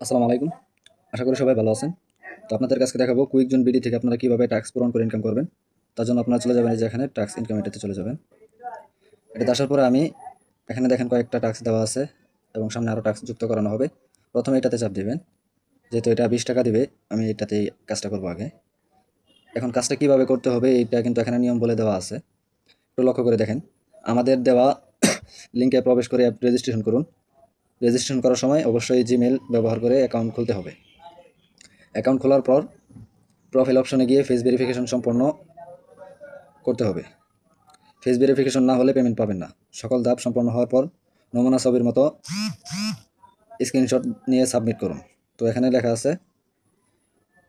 আসসালামু আলাইকুম। আশা করি সবাই ভালো আছেন। তো আপনাদের কাছে দেখাবো কুইকজন বিডি থেকে আপনারা কিভাবে টাস্ক পূরণ করে ইনকাম করবেন। তার জন্য আপনারা চলে যাবেন এই যে এখানে টাস্ক ইনকাম এটাতে চলে যাবেন। এটাতে আসার পরে আমি এখানে দেখেন কয়েকটা টাস্ক দেওয়া আছে এবং সামনে আরও টাস্ক যুক্ত করানো হবে। প্রথমে এটাতে চাপ দিবেন। যেহেতু এটা 20 টাকা দিবে, আমি এটাতেই কাজটা করব আগে। এখন কাজটা কিভাবে করতে হবে এইটা কিন্তু এখানে নিয়ম বলে দেওয়া আছে। একটু লক্ষ্য করে দেখেন। আমাদের দেওয়া লিঙ্কে প্রবেশ করে অ্যাপ রেজিস্ট্রেশন করুন। রেজিস্ট্রেশন করার সময় অবশ্যই জিমেইল ব্যবহার করে অ্যাকাউন্ট খুলতে হবে। অ্যাকাউন্ট খোলার পর প্রোফাইল অপশনে গিয়ে ফেস ভেরিফিকেশন সম্পন্ন করতে হবে। ফেস ভেরিফিকেশন না হলে পেমেন্ট পাবেন না। সকল ধাপ সম্পন্ন হওয়ার পর নমুনা ছবির মতো স্ক্রিনশট নিয়ে সাবমিট করুন। তো এখানে লেখা আছে,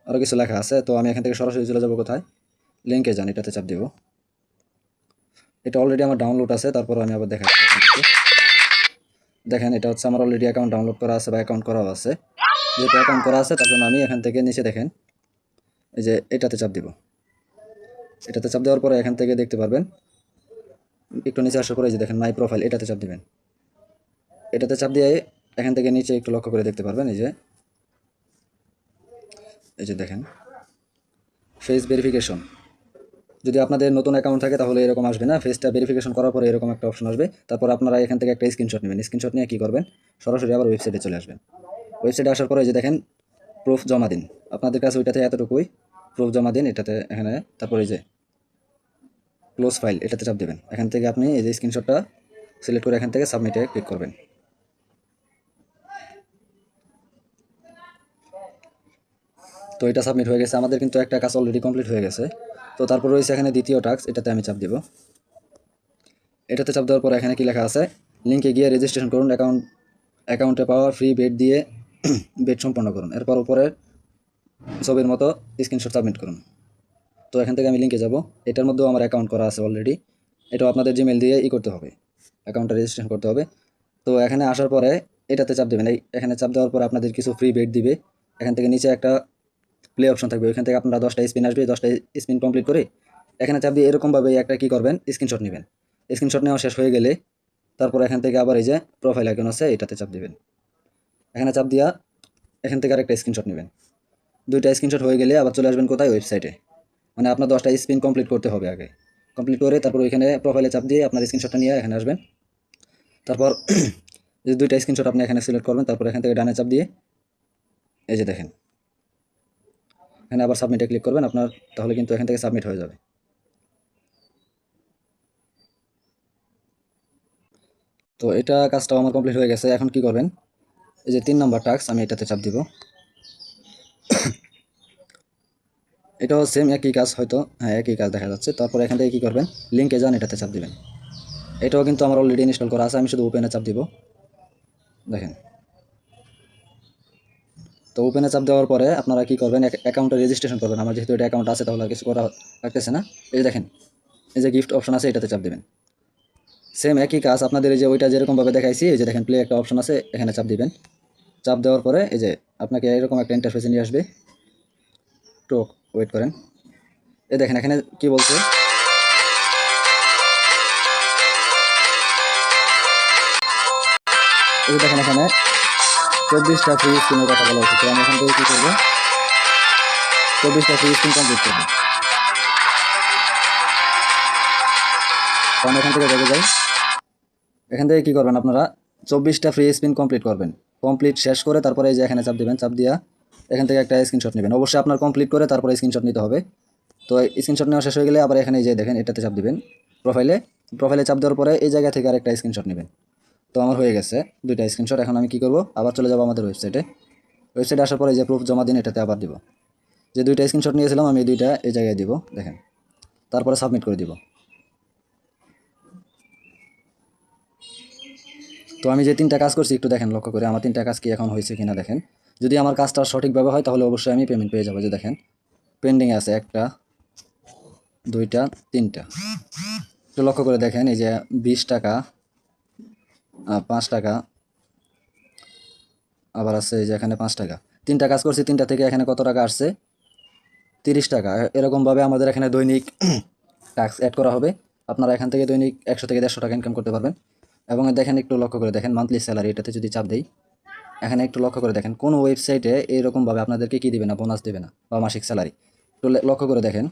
আরও কিছু লেখা আছে। তো আমি এখান থেকে সরাসরি চলে যাব কোথায়, লিঙ্কে যান, এটাতে চাপ দেব। এটা অলরেডি আমার ডাউনলোড আছে, তারপর আমি আবার দেখাচ্ছি আপনাদেরকে। দেখেন এটা হচ্ছে আমার অলরেডি অ্যাকাউন্ট ডাউনলোড করা আছে বা অ্যাকাউন্ট করাও আছে। যেহেতু অ্যাকাউন্ট করা আছে তার জন্য আমি এখান থেকে নিচে দেখেন এই যে এটাতে চাপ দিব। এটাতে চাপ দেওয়ার পরে এখান থেকে দেখতে পারবেন, একটু নিচে আসার পরে এই যে দেখেন মাই প্রোফাইল, এটাতে চাপ দিবেন। এটাতে চাপ দিয়ে এখান থেকে নিচে একটু লক্ষ্য করে দেখতে পারবেন এই যে দেখেন ফেস ভেরিফিকেশন। যদি আপনাদের নতুন অ্যাকাউন্ট থাকে তাহলে এরকম আসবে না, ফেসটা ভেরিফিকেশন করার পরে এরকম একটা অপশন আসবে। তারপর আপনারা এখান থেকে একটা স্ক্রিনশট নেবেন। স্ক্রিনশট নিয়ে কী করবেন, সরাসরি আবার ওয়েবসাইটে চলে আসবেন। ওয়েবসাইটে আসার পরে যে দেখেন প্রুফ জমা দিন। আপনাদের কাছে ওইটাতে এতটুকুই, প্রুফ জমা দিন এটাতে এখানে। তারপরে যে ক্লোজ ফাইল, এটাতে চাপ দেবেন। এখান থেকে আপনি এই যে স্ক্রিনশটটা সিলেক্ট করে এখান থেকে সাবমিটে ক্লিক করবেন। তো এটা সাবমিট হয়ে গেছে, আমাদের কিন্তু একটা কাজ অলরেডি কমপ্লিট হয়ে গেছে। তো তারপর রয়েছে এখানে দ্বিতীয় টাস্ক, এটাতে আমি চাপ দিব। এটাতে চাপ দেওয়ার পর এখানে কি লেখা আছে, লিঙ্কে গিয়ে রেজিস্ট্রেশন করুন, অ্যাকাউন্টে পাওয়া ফ্রি বেড দিয়ে বেড সম্পন্ন করুন। এরপর উপরে ছবির মতো স্ক্রিনশট সাবমিট করুন। তো এখান থেকে আমি লিঙ্কে যাব। এটার মধ্যেও আমার অ্যাকাউন্ট করা আছে অলরেডি। এটাও আপনাদের জিমেল দিয়ে করতে হবে, অ্যাকাউন্টটা রেজিস্ট্রেশন করতে হবে। তো এখানে আসার পরে এটাতে চাপ দেবেন। এখানে চাপ দেওয়ার পর আপনাদের কিছু ফ্রি বেড দিবে। এখান থেকে নিচে একটা প্লে অপশন থাকবে, ওইখান থেকে আপনারা 10টা স্পিন আসবে, 10টা স্পিন কমপ্লিট করে এখানে চাপ দিয়ে এরকমভাবে একটা কী করবেন, স্ক্রিনশট নেবেন। স্ক্রিনশট নেওয়া শেষ হয়ে গেলে তারপর এখান থেকে আবার এই যে প্রোফাইল আইকন আছে, এটাতে চাপ দিবেন। এখানে চাপ দিয়া এখান থেকে আরেকটা স্ক্রিনশট নেবেন। 2টা স্ক্রিনশট হয়ে গেলে আবার চলে আসবেন কোথায়, ওয়েবসাইটে। মানে আপনার 10টা স্পিন কমপ্লিট করতে হবে আগে। কমপ্লিট করে তারপর ওইখানে প্রোফাইলে চাপ দিয়ে আপনার স্ক্রিনশটটা নিয়ে এখানে আসবেন। তারপর যে 2টা স্ক্রিনশট আপনি এখানে সিলেক্ট করবেন। তারপর এখান থেকে ডানে চাপ দিয়ে এই যে দেখেন এখানে আবার সাবমিটে ক্লিক করবেন আপনার, তাহলে কিন্তু এখান থেকে সাবমিট হয়ে যাবে। তো এটা কাজটাও আমার কমপ্লিট হয়ে গেছে। এখন কি করবেন, এই যে 3 নাম্বার টাস্ক, আমি এটাতে চাপ দিব। এটাও সেম একই কাজ, হয়তো হ্যাঁ একই কাজ দেখা যাচ্ছে। তারপর এখান থেকে কী করবেন, লিঙ্কে যান, এটাতে চাপ দিবেন। এটাও কিন্তু আমার অলরেডি ইনস্টল করা আছে, আমি শুধু ওপেনে চাপ দিব। দেখেন, তো ওপেনে চাপ দেওয়ার পরে আপনারা কি করবেন, অ্যাকাউন্টে রেজিস্ট্রেশন করবেন। আমার যেহেতু এটা অ্যাকাউন্ট আছে তাহলে আর কিছু করা লাগতেছে না। এই যে দেখেন এই যে গিফট অপশন আছে, এটাতে চাপ দেবেন। সেম একই কাজ আপনাদের, এই যে ওইটা যেরকমভাবে দেখাইছি, এই যে দেখেন প্লে একটা অপশন আছে, এখানে চাপ দিবেন। চাপ দেওয়ার পরে এই যে আপনাকে এরকম একটা ইন্টারফেসে নিয়ে আসবে। একটু ওয়েট করেন। এই দেখেন এখানে কি বলছে, এই যে দেখেন এখানে 24টা ফ্রি স্ক্রিনের কথা বলা হচ্ছে। তো আমি এখান থেকে কী করবো, 24টা ফ্রি স্ক্রিন কমপ্লিট করবো। তো আমি এখান থেকে দেখে যাই। এখান থেকে কী করবেন আপনারা, 24টা ফ্রি স্পিন কমপ্লিট করবেন। কমপ্লিট শেষ করে তারপরে এই যে এখানে চাপ দেবেন। চাপ দিয়া এখান থেকে একটা স্ক্রিনশট নেবেন। অবশ্যই আপনার কমপ্লিট করে তারপরে স্ক্রিনশট নিতে হবে। তো স্ক্রিনশট নেওয়া শেষ হয়ে গেলে আবার এখানে এই যে দেখেন এটাতে চাপ দিবেন, প্রোফাইলে চাপ দেওয়ার পরে এই জায়গা থেকে আরেকটা স্ক্রিনশট নেবেন। তো আমার হয়ে গেছে 2টা স্ক্রিনশট। এখন আমি কী করবো, আবার চলে যাবো আমাদের ওয়েবসাইটে আসার পরে যে প্রুফ জমা দিন, এটাতে আবার দিব। যে 2টা স্ক্রিনশট নিয়েছিলাম আমি, এই 2টা এই জায়গায় দিব, দেখেন। তারপরে সাবমিট করে দিব। তো আমি যে 3টা কাজ করছি একটু দেখেন, লক্ষ্য করে আমার 3টা কাজ কি এখন হয়েছে কিনা দেখেন। যদি আমার কাজটা সঠিকভাবে হয় তাহলে অবশ্যই আমি পেমেন্ট পেয়ে যাবো। যে দেখেন পেন্ডিং আছে 1টা, 2টা, 3টা। একটু লক্ষ্য করে দেখেন, এই যে 20 টাকা, 5 টাকা, আবার আছে এই যে এখানে 5 টাকা। 3টা কাজ করছি, 3টা থেকে এখানে কত টাকা আসছে, 30 টাকা। এরকমভাবে আমাদের এখানে দৈনিক ট্যাক্স অ্যাড করা হবে। আপনারা এখান থেকে দৈনিক 100 থেকে 150 টাকা ইনকাম করতে পারবেন। এবং দেখেন একটু লক্ষ্য করে দেখেন মান্থলি স্যালারি, এটাতে যদি চাপ দেই, এখানে একটু লক্ষ্য করে দেখেন, কোন ওয়েবসাইটে এরকমভাবে আপনাদেরকে কি দিবে না, বোনাস দিবে না বা মাসিক স্যালারি। একটু লক্ষ্য করে দেখেন,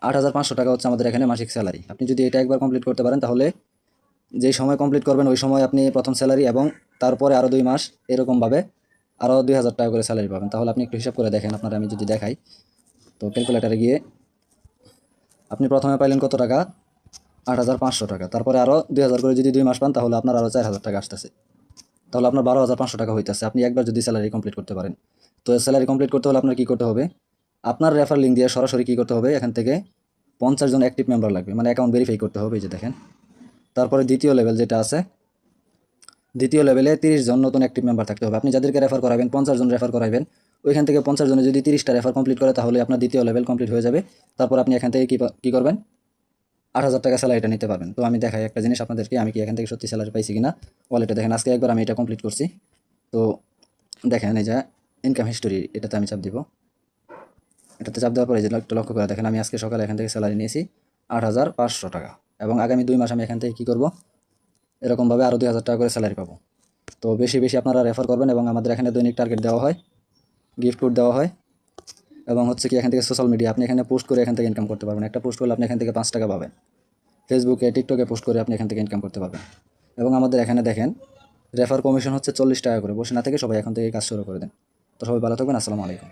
8,500 টাকা হচ্ছে আমাদের এখানে মাসিক স্যালারি। আপনি যদি এটা একবার কমপ্লিট করতে পারেন, তাহলে যেই সময় কমপ্লিট করবেন ওই সময় আপনি প্রথম স্যালারি এবং তারপরে আরও 2 মাস এরকমভাবে আরও 2,000 টাকা করে স্যালারি পাবেন। তাহলে আপনি একটু হিসাব করে দেখেন, আপনারা আমি যদি দেখাই, তো ক্যালকুলেটারে গিয়ে আপনি প্রথমে পাইলেন কত টাকা, 8,500 টাকা, তারপরে আরও 2,000 করে যদি 2 মাস পান, তাহলে আপনার আরও 4,000 টাকা আসতেছে। তাহলে আপনার 12,500 টাকা হইতেছে আপনি একবার যদি স্যালারি কমপ্লিট করতে পারেন। তো স্যালারি কমপ্লিট করতে হলে আপনার কী করতে হবে, আপনার রেফার লিঙ্ক দিয়ে সরাসরি কী করতে হবে, এখান থেকে 50 জন অ্যাক্টিভ মেম্বার লাগবে, মানে অ্যাকাউন্ট ভেরিফাই করতে হবে, এই যে দেখেন। তারপরে দ্বিতীয় লেভেল যেটা আছে, দ্বিতীয় লেভেলে 30 জন নতুন অ্যাক্টিভ মেম্বার থাকতে হবে। আপনি যাদেরকে রেফার করাবেন, 50 জন রেফার করাবেন, ওইখান থেকে 50 জনে যদি 30টা রেফার কমপ্লিট করে, তাহলে আপনার দ্বিতীয় লেভেল কমপ্লিট হয়ে যাবে। তারপর আপনি এখান থেকে কী করবেন, 8,000 টাকা স্যালারিটা নিতে পারবেন। তো আমি দেখাই একটা জিনিস আপনাদেরকে, আমি কি এখান থেকে সত্যি স্যালারি পাইছি কিনা। ওয়ালেটে দেখেন, আজকে একবার আমি এটা কমপ্লিট করছি। তো দেখেন, এই যে ইনকাম হিস্টোরি, এটাতে আমি চাপ দিব। এটাতে চাপ দেওয়ার পরে যে একটু লক্ষ্য করে দেখেন, আমি আজকে সকালে এখান থেকে স্যালারি নিয়েছি 8,500 টাকা, এবং আগামী 2 মাস আমি এখান থেকে কী করব, এরকমভাবে আরও 2,000 টাকা করে স্যালারি পাবো। তো বেশি বেশি আপনারা রেফার করবেন, এবং আমাদের এখানে দৈনিক টার্গেট দেওয়া হয়, গিফট কোড দেওয়া হয়, এবং হচ্ছে কি এখান থেকে সোশ্যাল মিডিয়া আপনি এখানে পোস্ট করে এখান থেকে ইনকাম করতে পারবেন। একটা পোস্ট করলে আপনি এখান থেকে 5 টাকা পাবেন। ফেসবুকে, টিকটকে পোস্ট করে আপনি এখান থেকে ইনকাম করতে পারবেন। এবং আমাদের এখানে দেখেন, রেফার কমিশন হচ্ছে 40 টাকা করে। বসে না থেকে সবাই এখন থেকে কাজ শুরু করে দেন। তো সবাই ভালো থাকবেন, আসসালামু আলাইকুম।